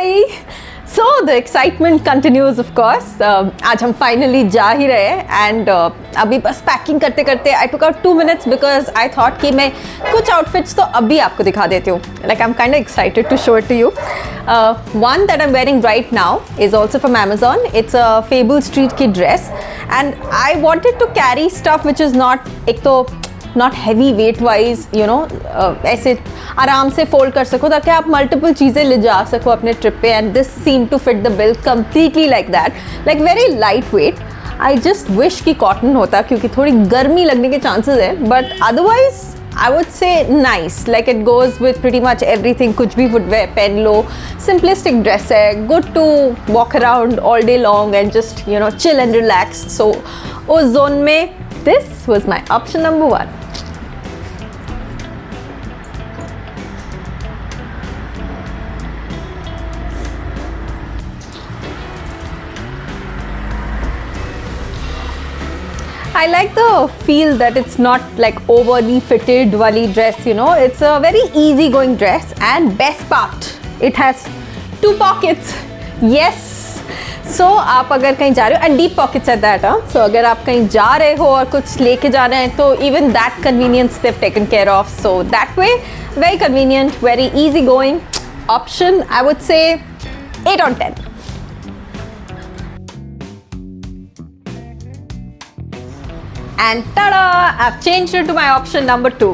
Hi! So the excitement continues of course. आज हम finally जा ही रहे हैं and अभी बस पैकिंग करते करते I took out 2 minutes because I thought कि मैं कुछ outfits तो अभी आपको दिखा देती हूँ. Like I'm kind of excited to show it to you. One that I'm wearing right now is also from Amazon. It's a Fable Street Kid dress and I wanted to carry stuff which is not एक तो not heavy weight wise ऐसे आराम से fold कर सको ताकि आप multiple चीज़ें ले जा सको अपने ट्रिप पे and this seem to fit the bill completely like that like very light weight. I just wish कि कॉटन होता क्योंकि थोड़ी गर्मी लगने के चांसेस है but otherwise I would say nice like it goes with pretty much everything. कुछ भी फुटवेयर पहन लो, सिंपलिस्टिक ड्रेस है, good to walk around all day long and just chill and relax. So उस जोन में this was my option number 1. I like the feel that it's not like overly fitted wali dress, It's a very easy going dress and best part, it has 2 pockets. Yes. So आप अगर कहीं जा रहे हो and deep pockets at that, So अगर आप कहीं जा रहे हो और कुछ लेके जाना है तो even that convenience they've taken care of. So that way, very convenient, very easy going option. I would say 8 on 10. And tada! I've changed it to my option number 2.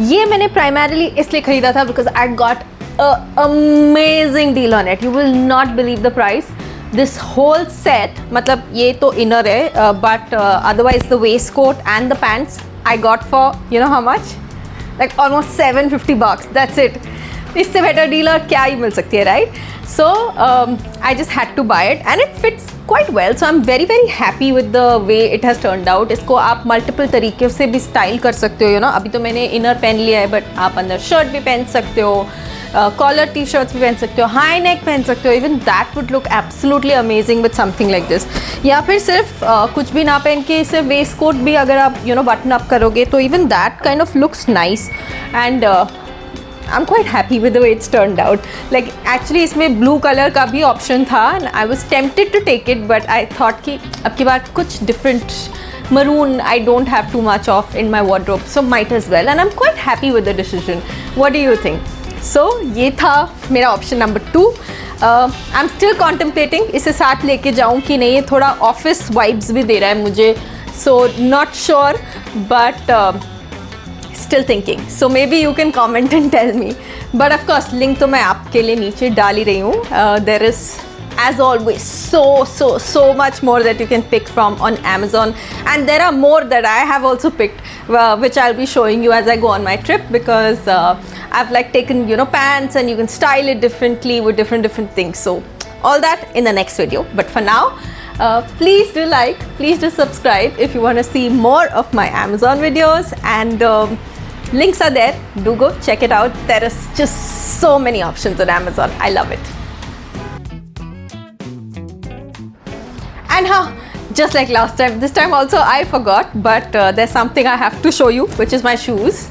ये मैंने primarily इसलिए खरीदा था because I got an amazing deal on it. You will not believe the price. This whole set, मतलब ये तो inner है, but otherwise the waistcoat and the pants I got for how much? Like almost $750. That's it. इससे better deal और क्या ही मिल सकती है, right? So I just had to buy it and it fits quite well. So I'm very happy with the way it has turned out. इसको आप multiple तरीके से भी स्टाइल कर सकते हो. अभी तो मैंने इनर पहन लिया है बट आप अंदर शर्ट भी पहन सकते हो, कॉलर टी शर्ट्स भी पहन सकते हो, हाई नेक पहन सकते हो. Even that would look absolutely amazing with something like this. या फिर सिर्फ कुछ भी ना पहन के सिर्फ वेस्ट कोट भी अगर आप बटन अप करोगे तो even that kind of looks nice and I'm quite happy with the way it's turned out. Like actually इसमें blue color का भी option था and I was tempted to take it but I thought कि अब की बार कुछ different maroon I don't have too much of in my wardrobe so might as well and I'm quite happy with the decision. What do you think? So ये था मेरा option number 2. I'm still contemplating इसे साथ लेके जाऊँ कि नहीं. ये थोड़ा office vibes भी दे रहा है मुझे so not sure but still thinking. So maybe you can comment and tell me. But of course link तो मैं आपके लिए नीचे डाल ही रही हूँ. There is as always so much more that you can pick from on Amazon and there are more that I have also picked which I'll be showing you as I go on my trip because I've like taken pants and you can style it differently with different things. So all that in the next video. But for now please do like, please do subscribe if you want to see more of my Amazon videos and links are there. Do go check it out. There is just so many options on Amazon. I love it. And just like last time, this time also I forgot but there's something I have to show you which is my shoes.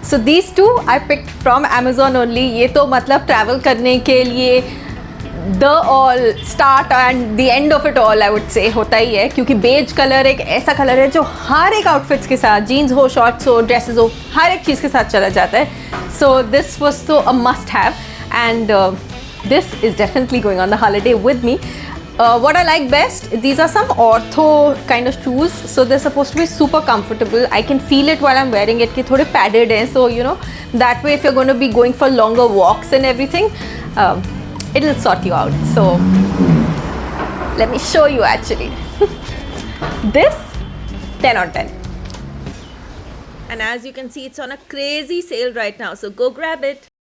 So these two I picked from Amazon only. ये तो मतलब travel करने के लिए the all start and the end of it all I would say होता ही है क्योंकि beige colour एक ऐसा कलर है जो हर एक आउटफिट्स के साथ, जीन्स हो, शॉर्ट्स हो, ड्रेसेस हो, हर एक चीज़ के साथ चला जाता है. So this was so a must have and this is definitely going on the holiday with me. What I like best, these are some ortho kind of shoes, so they're supposed to be super comfortable. I can feel it while I'm wearing it कि थोड़े padded हैं, so that way if you're going to be going for longer walks and everything, it'll sort you out. So let me show you actually. This 10 on 10. And as you can see, it's on a crazy sale right now, so go grab it.